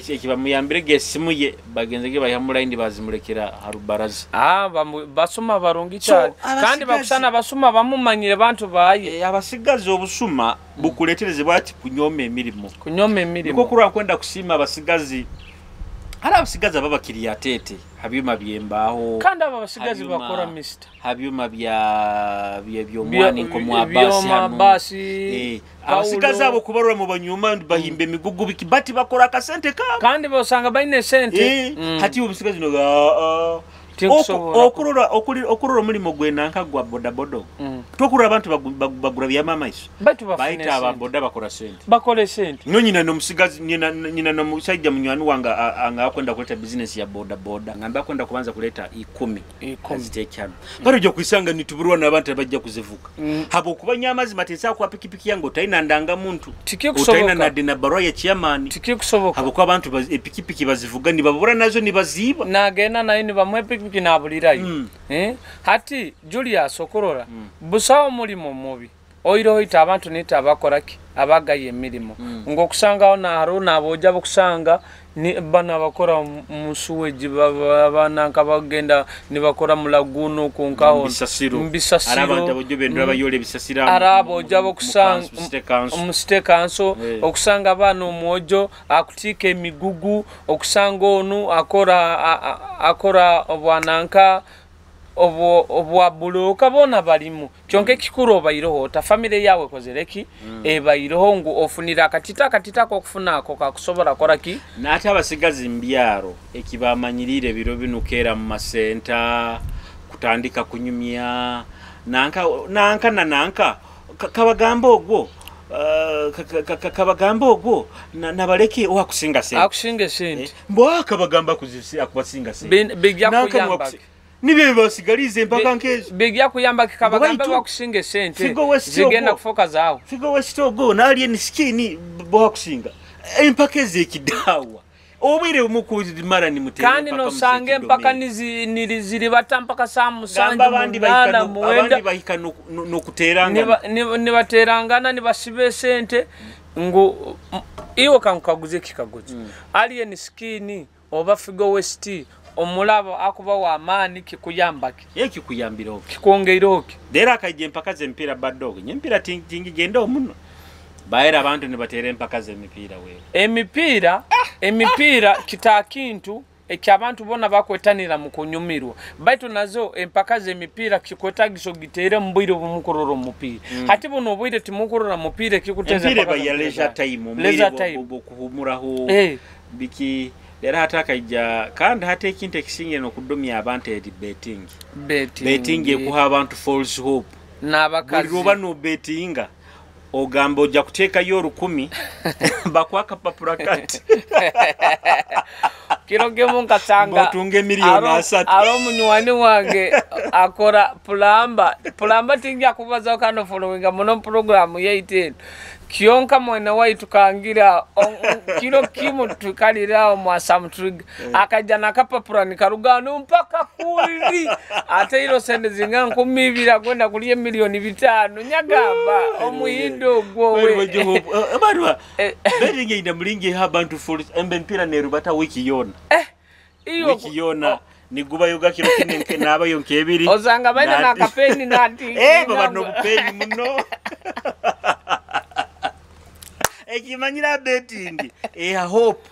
ekibamuyambire gesimuye bagenze gibayamula indi bazimulekera harubarazi basuma barungi cyane kandi bakusana basuma bamumanyire bantu baye abasigazi obusuma bukuletereze bati kunyoma emirimo niko kurwa kwenda kusima abasigazi ara abasigazi ababakiriya tete habyuma byembaho kandi abasigazi bakora mister habyuma byomwani ko mwabasi abasigazi abo kubarura mu banyuma bahimbe migugu bikibati bakora kasente ka kandi bosanga bayine sente hati ubisigazi no okurura mulimo gwenanka gwa boda bodo tokurura abantu bagura bya mama iso baita ababoda bakora sente bakole sente nyina no musigazi nyina no musajja munywani wanga anga kwenda kuleta business ya boda boda ngamba kwenda kubanza kuleta 10 zitekano bari byo kwisanga nituburwa nabantu bajja kuzivuka habo kubanyamazi matesa kwa pikipiki yango taina ndanga muntu utaina na dina barwa ya chairman tikikusoboka habo kwa abantu pikipiki bazivuga ni babura nazo ni baziba nagena nayo ni bamwe pikipiki nabulirayo hati Julius okorora busawo mulimo mubi oiro hita abantu nita abakoraki abagaye emirimo ngokusangaho na haruna aboja bokusanga ni bana bakora musuweji bana nkabagenda ni bakora mulaguno kunkaho mbisasiro arabanje abojo bendura bayole bisasira arabo jabo kusanga umstekanso okusanga abana omwojo akutike emigugu okusanga onu akora obwananka obwabuloka bona balimu kyonke kikuru obayiroho ta family yawe kozereki ebayiroho ngo ofunira katita ko kufunako kakusobora koraki nata abasigazi mbyaro ekibamanyirire biro binukera mu masenta kutandika kunyumya nanka kabagambo ogwo kabagambo ogwo nabaleke okusinga sente mbo akabagamba kuzisi akubasinga sente bigya kuyamba nibe basigalize mpaka nkezo bigya kuyamba kikabagamba bakusinga sente zigenda kufoka zawo figo wesitogo nali ni skini bo kusinga empaka zekidawa obwire mukuzimara ni mutera kandi no sange mpaka niziri batampaka samu sanje mwana muwenda bahika no kuteranga ni baterangana ni basibe sente ngo iwo kankaguze kikaguze ali ni skini oba figo westi omulabo akuba wa amani kikuyambaki kikuyambiro kikongeiroki dera kaje mpaka ze mpira badog nyempira tingi gendo muno baera abantu ne batere mpaka ze mipira we emipira kitakintu ekyabantu bona bakwetanira mu kunyumirwa baitu nazo empaka ze mipira kikwetagiso gitere mbwiro bumukororo mupira hati bono obwire timukorora mupira kikuteza mpira bayalesha time mbwiro kuhumuraho biki Dera hataka ija kandi hate kinte kisinge no kudomya abantu edi betting ekuha abantu false hope nabakazi buriroba no bettinga ogambo ja kuteka yo 10 bakwaka papura kati kiroge munka sanga botunge milioni 3 aro munywani wange akora plamba tinga kubaza kano following muno program ya 18 kionka mwana waitu kaangira kilo kimu tukalira mu Assam Trig akajana kapapura nikarugano mpaka kuli ate ilo sende zinga 12 kwenda kulie milioni 5 nyagamba omuhindo gwowe barwa beringe ina mlingi habantu full embempira nerubata wiki yona iyo wiki yona niguba yoga kiro kinenke naba yonke ebiri osanga baina na kapeni nati baba no kupeni muno ekimanyira betting I hope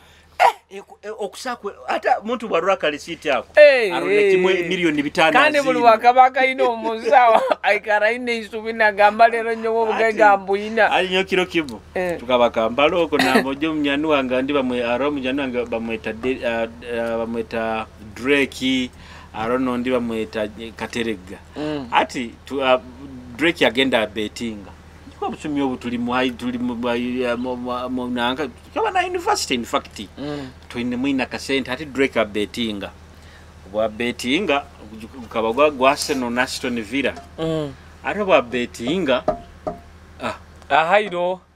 okusakwe hata muntu barura kalisiti yako arone kimwe milioni 5 kandi buli wakabaka ino musawa aikara ine isubina gamba lero nyobo bugega mbuina ali nyo kiro kibo tukabaka mbaloko na mojo mnyanu wanga ndi bamwe aro mnyanu wanga bamweta Drake arono ndi bamweta Katerega ati Drake agenda bettinga kwa busumi obutuli mu nanga kaba na university in fact twine mwina kasente ati Drake bettinga wa bettinga ukaba gwa Arsenal na Aston Villa ati wa bettinga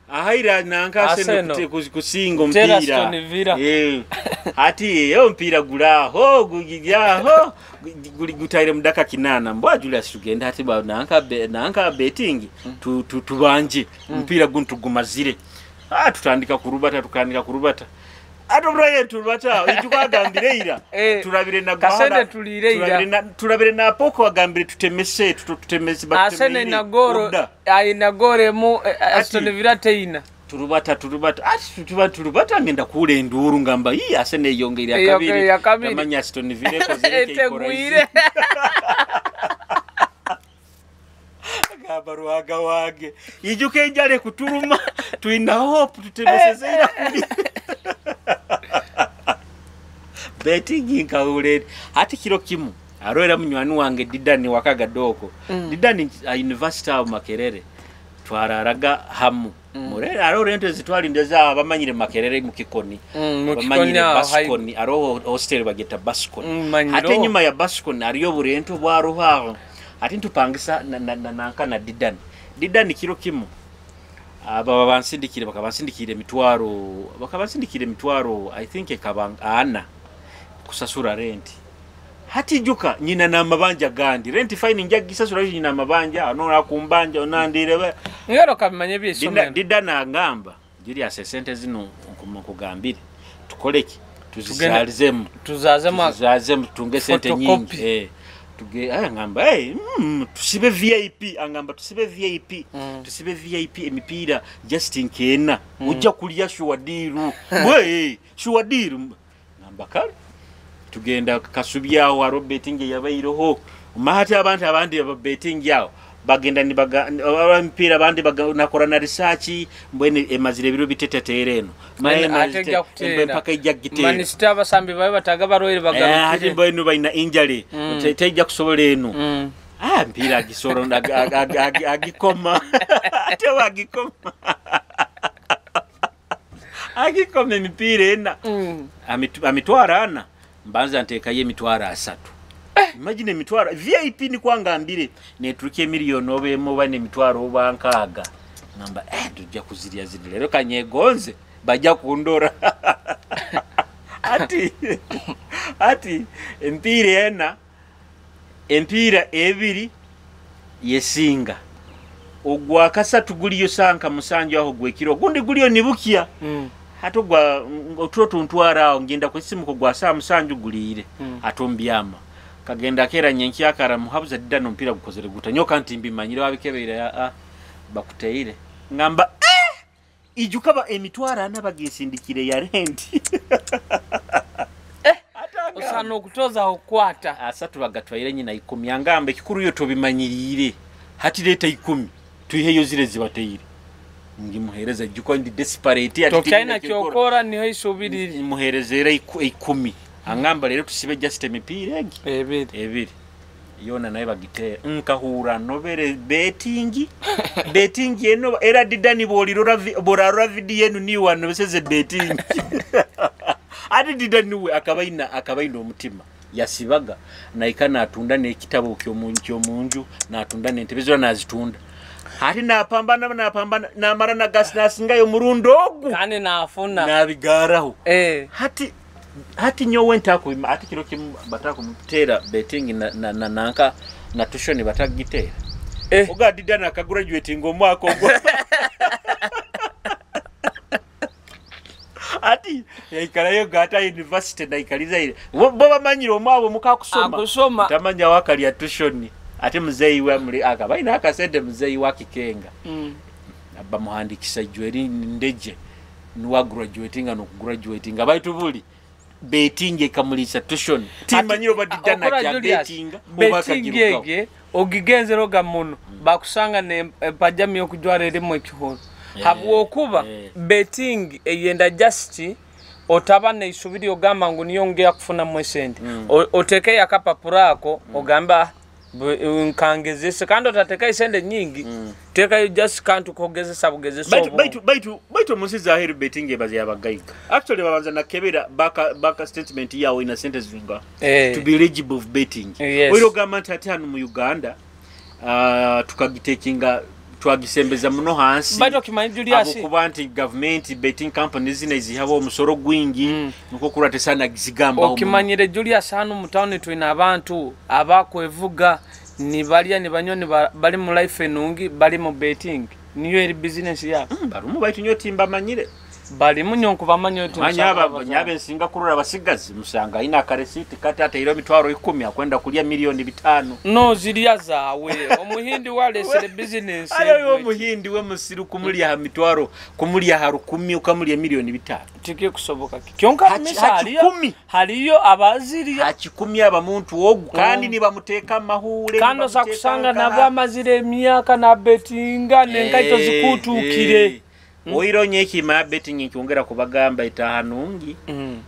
ahaira nanga Arsenal kusingo mpira ati yo mpira gulaho gugijyaho gutaire mudaka kinana mbwa Julius tugenda ati ba nanka betting tubanje mpira guntugumazire tutandika kurubata ato Brian turubata itukagambire ira turabire na kasende tulire ira turabire na poko agambire tutemese batemese Asene na goro aina gore mu Aston Villa teina turubata ati turubata ngenda kule nduru ngamba hii Asene yongere akabiri kamanya Aston Villa kozereke ikoraisi gabaruaga wage ijuke njale kuturuma tuina hope tutemesezera kuli betting kaule hati kiro kimu aroera munywanu wange Didani wakaga doko Didani university of Makerere twararaga hamu murere arorente zitwali ndeza abamanyire Makerere mukikoni abamanyire Basconi aro hostel bageta Basconi hati nyuma ya Basconi ariyo burento bwaro haho hati ntupangisa nanka na Didani kiro kimu aba bakabansindikire mitwaro I think ana kusasura rent hati juka nyina na mabanja gandi rent fine njagisasura nyina mabanja anora kumbanja onandire ngero kabimanye byesomero Didana ngamba jiri ya sente zino kugambire tukoleki tuzazemu tunge sente nyingi ngamba tusibe VIP angamba tusibe VIP emipira just in kena ujja kulia shuwadiru shuwadiru ngamba kale tugenda kasubyawo aro betting yabayiroho mahati abantu abandi betting yawo bagenda ni mpira abandi nakora na research mbwene emazire biro bitetetereno mpaka ijja gitera manisita basambi babe bataga baroire bagamba hati mbwene baina injury tejja kusobola eno mpira gisoro agikoma ate wagikoma agikoma mipira ena amitwara ana mbanza nteka ye mitwara 3 imagine mitwara VIP ni kwangambire netruke milioni obemo bane mitwara obankaga ngamba tujja kuziria zidi lero kanyegonze bajja kundora ati empira ebiri yesinga ogwa kasatu guliyo sanka musanja aho gwekiro gundi guliyo nibukia hatogwa otuto ntwara ngenda kwesimu ko gwa saa musanju gulire atombyama kagenda kera nyenki akara muhabuza Didani mpira gukozere guta nyoka ntimbi manyire babikebeira bakuteire ngamba ijukaba emitwara nabagisindikire ya rent osano kutoza okwata asatu bagatwaire nyina 10 angamba kikuru yo tobimanyirire hati leta 10 tuiheyo zile zibateire ngimuhereza juko ndi desperate ati tokaina cyokora niho isubirire muherezera 10 angamba lero tusibe just emipira ebiri yona naye bagite nkahura nobere betting eno era Didani borarora video yenu ni wano beseze betting ati Didani we akabaina omutima yasibaga naikana atunda ne kitabo kyomunju na atunda ne ntebezora nazitunda hati napambana namara na gas nasingayo murundo ogu kane nafuna nabigaraho hati nyowe ntako ati kiro batako mutera betting na nanka na tushoni batagitera oga Didani akagraduate ngomwako ati yaikalayo gata university naikaliza ile bo bamanyire omwabo mukakusoma tamanya wakali ya tuition ate muzeyi wa muri aka baina akasente muzeyi wa Kikenga bamuhandikisa jweri ndeje nuwa graduating and graduating abaitu buli betting ekamulisa tuition timanyiro badidana kya betting ogigenzero gamuno bakusanga ne pajami okujwara erimo ekihoro habwo kuba betting eyenda just otabana isubiri ogamba ngo niyongea kufuna mwesente oteke yakapapura ako ogamba nkangezese kandi otateka isende nyingi teka just kantu kogezesa bugezesa baitu musiza aheri betting ebazi yabagaika actually babanza nakebera baka statement yawo ina sentence zinga to be eligible of betting oiro government atanu mu Uganda tukagitekinga twagisembeza muno hansi baitu kimanyi Julius kubanti government betting companies zihabo omusoro gwingi nuko kurate sana gizigamba okimanyire Julius hano mu town twina abantu abakwevuga ni balia ni banyoni bali mu life enungi bali mu betting niyo eri business ya barumu baitu nyotimba manyire bali munyonko bamanyo manyaba nyabe nsinga kurura basigazi musanga ina karesiti kati ate iro mitwaro 10 akwenda kulia milioni 5 no ziliya zawe omuhindi wale sele business ayo omuhindi we musiru kumulia ha mitwaro kumulia ha 10 ukamulia milioni 5 tike kusoboka kyonka misali haliyo abaziri hachi 10 aba muntu ogu kandi ni bamuteka mahule kando sa kusanga nabwa mazire emyaka na bettinga nenkaito zikutukire oiro nyeki ma betting nkiongera kubagamba itahanungi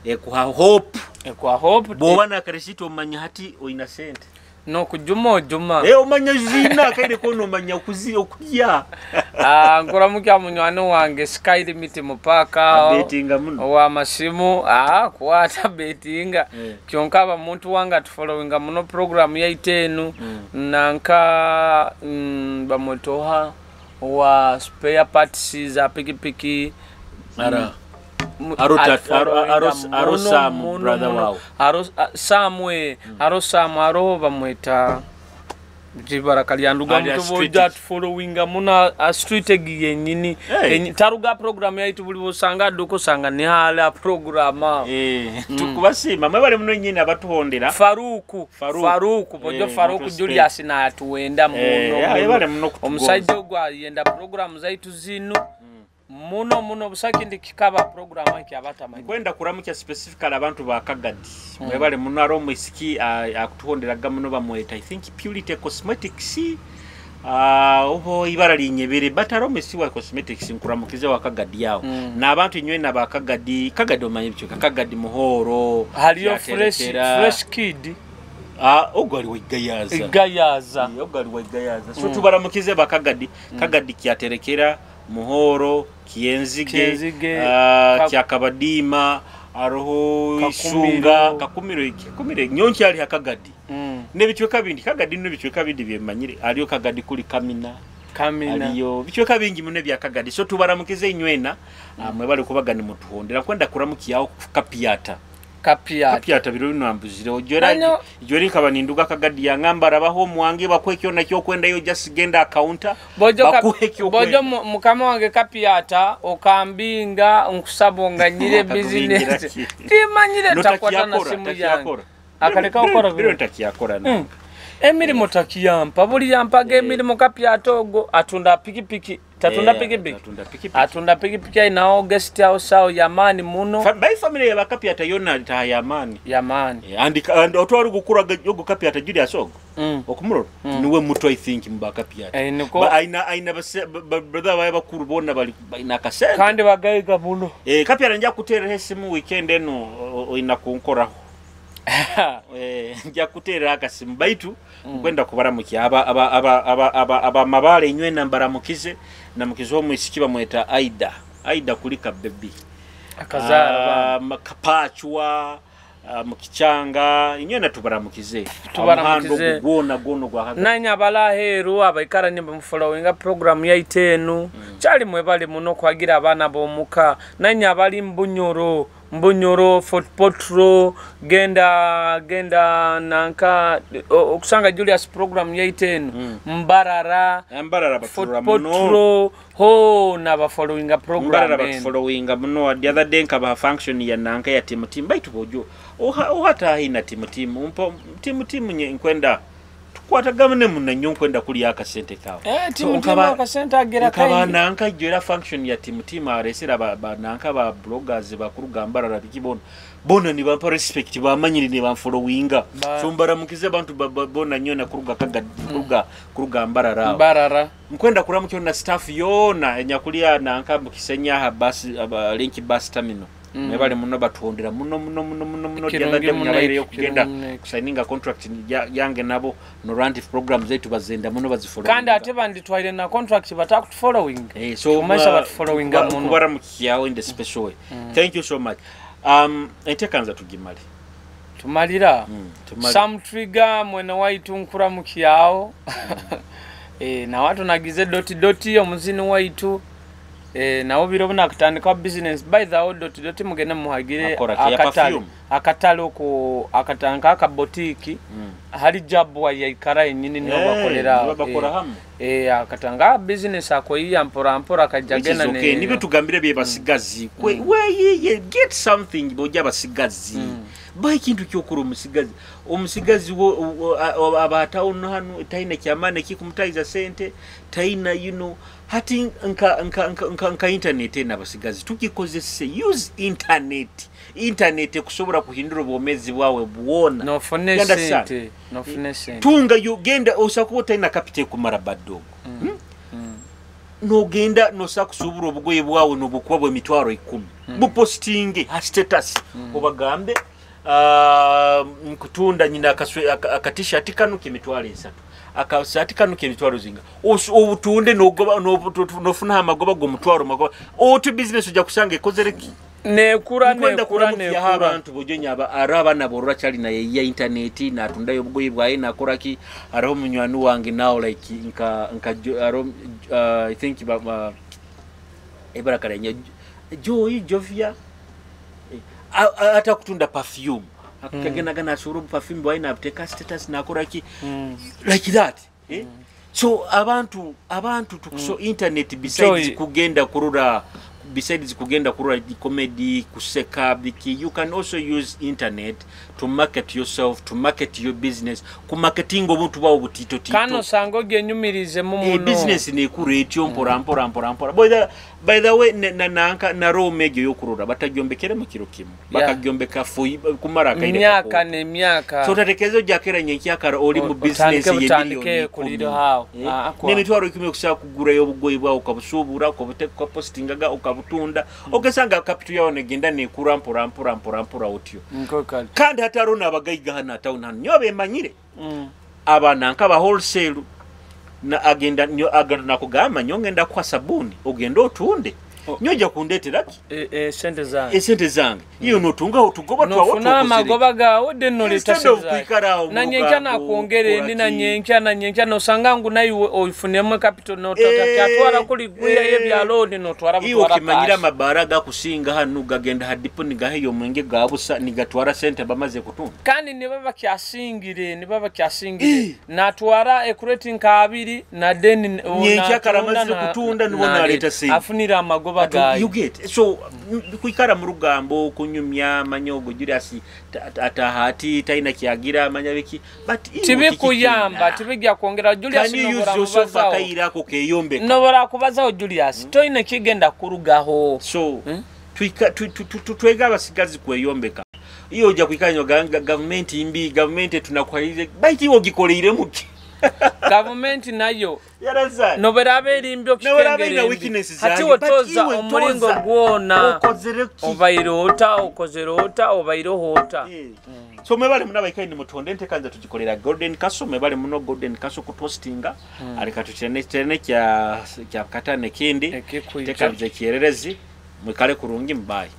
ekuha hope bobana karesito omanya hati oina sente no kujuma omanya zina kaide kono omanya okujya ngora mukya munywano wange sky limit mupaka bettinga muno wa masimu kwata bettinga kyonka aba muntu wanga tufollowinga muno program ya itenu nanka bamotoha wa spare parts za pikipiki arosamu brother wao arosamu aroba mweta jibara kalyanduga mtu boja followinga muna street egiye nyini taruga program yaitu buli bosanga doko sanga ni hala programa tukubasima mwebale muno nyini abatuhondera Faruku bojo Faruku Julius na atuenda muno omusajja ogwa yenda program zaitu zino muno busaki ndikikaba program yake abatamanyi kwenda kuramukya specifically abantu ba Kagadi mwebale muno aro mwisiki akutuhonderaga muno bamweta I think Purity Cosmetics obo ibara linyebere bataro mesiwa cosmetics nkuramukize wa Kagadi yawo na abantu nywe na ba Kagadi omanye bicho Kagadi muhoro haliyo fresh kid ogwali wegayaza ogwali wegayaza so tubaramukize ba Kagadi kyaterekera muhoro kienzige kyakabadima aroho isunga kakumire nyonki ali Kagadi nebichweka bindi Kagadi nebichweka bindi byemanyire aliyo Kagadi kuli kamina aliyo bichweka bingi mune bya Kagadi so tubaramukize inywena mwebale kubagani mutuhondera kwenda kuramukiyaho kapiata biro binambuzire ojori kabaninduga Kagadi yangambara baho mwange bakwekyo nakyo kwenda yo just genda counter bojo mukama wange kapiata okambinga nkusabonga nyire business timanyire takwata na simu yange akaleka okora biro takiyakora na emirimo takiyampa buli yampaga emirimo kapiata ogo atunda pikipiki atunda pikipiki inawo guest house sao yamani muno by family ya kapiata yona ta yamani and otwari gukuraga yogo kapiata Julius ogo okumuro niwe muto I think mbaka piata aina brother baye bakuru bona bali ina kasente kandi bagayiga muno kapiata njya kutera hesimu weekend eno ina kunkoraho njya kutera akasimu baitu kwenda kubaramukiya aba mabale nywe nambaramukize namukizo mwisiki bamweta Aida kulika baby akazara makapachwa mukichanga nywe natubaramukize gono gwa nanya bala heru abaikara nyimba mufollowinga program ya itenu chali mwebale muno kwagira abana bomuka nanya bali mbunyoro Mbunyoro, Fort Potro, genda nanka okusanga Julius program yaitenu Mbarara Fort Potro ho na following a program following muno the other day nkaba function ya nanka ya team baitu bojo ohata hina team nye nkwenda tukwata gamne munna nnyo nkwenda kuli akasente kawo team akasente agera kai nkaba nanka jera function ya team aresera ba nanka ba bloggers bakuru gambara rabikibona bona ni bampa respect bamanyiri ne bamfollowinga so mbaramukize abantu bona nnyo na kuruga mbarara nkwenda kuramukyo na staff yona enyakulia nanka mukisenya ha bus link bus terminal nebale muno batondera muno dyadde munyabaire yokugenda kusigninga contract yange nabo no rantif programs zetu bazenda muno bazifollow kandi ate banditwaire na contract batakufollowing so maisha batfollowing muno kubara mukiyawo in the special way thank you so much etekanza tugimali tumalira some trigger mwene waitu nkura mukiyawo na watu nagize doti omuzini waitu nawo biro buna kutandika business by the doti mugene muhagire akatalo ko akatanka aka boutique hari jabwa ya ikara nyini no bakolera akatanga business akoyiya mpora kajagena ne okay nibe tugambire bye basigazi we get something boja basigazi by kintu kyokuru umusigazi wo abatawo hanu taina kyamane kikumutaiza sente taina hati nka internet na basigazi tukikozese use internet kusobora kuhindura bomezi bwawe buona no funesente tunga yugenda osakuba taina capital kumara badogo no genda no sakusubura obugoye bwawe no bukuba bwe mitwaro 10 bupostinge status obagambe nkutunda nyina akatisha kanu kemitwaro 3 akasati kanu kemitwaro zinga obutunde nofuna amagoba go mutwaro magoba otu business ujya kusanga ikozereki nekura abantu bojonya araba naborura cyali na ya internet na tunda yobugoyi bwaye nakoraki araho munywani wange now like nka I think ebarakarenya Jovia atakutunda perfume akagena shuru perfume bwaye na take status nakoraki like that so abantu tukuso internet besides kugenda kurura comedy kuseka biki you can also use internet to market yourself, to market your business, ku marketing obuntu bawo butito kano sango genyumirize muno business ne kureti mpora by the way nanka na raw mejo yokurura batajyombekere mu kiro kimu bakagyombeka kumara kaide myaka so tatekezo jakera nyekyakara oli mu business ye kuliro hao ne mitwaro ikime kushaka kugura yobugoyi bwawo ukabusubura ukabuteka postingaga ukabutunda okesanga capital yawo negenda ne kurampora utyo kandi hatarona abagayiga hana town hano nyobe manyire abana nkaba wholesale na agenda na kugama nyongenda kwa sabuni ogenda otunde nyoja kundetera sente zange iyo notunga utugoba twa watu na magoba gawo deno letasiza na nyenka na kuongere ni na nyenka no sangangu na iwe oifunemo capital no tatwara kuli gwira yebyalo no twara iyo kimanyira mabaraga kusinga hanu gagenda hadipo nigaheyo mwenge gabusa nigatwara sente bamaze kutunga kandi nibaba kyasingire na twara equating kabiri na deni nyenka karamaze kutunda nibona leta sente afunira magoba you get so kuikara mu rugambo kunyumya manyogo Julius atahati taina kiagira manyabiki but tibi kuyamba tibijya kongera Julius nobora kubazaho Julius toine kigenda kurugaho so twega abasigazi kweyombeka iyo ujya kuikanya government imbi government tunakwalize baiti ogikoleire muki government nayo yaraza noberabe limbyo kikengere hati wotoza omulingo gwona okozerota obairohota so mebale munaba ikaini mutonde ntekanza tugikolera Golden Castle mebale muno Golden Castle ku postinga alika tucene kya katane kindi tekabije kiererezi mwikale kurungi mbaye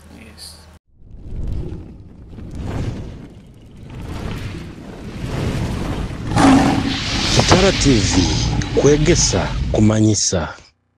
Chitara TV kwegesa kumanyisa.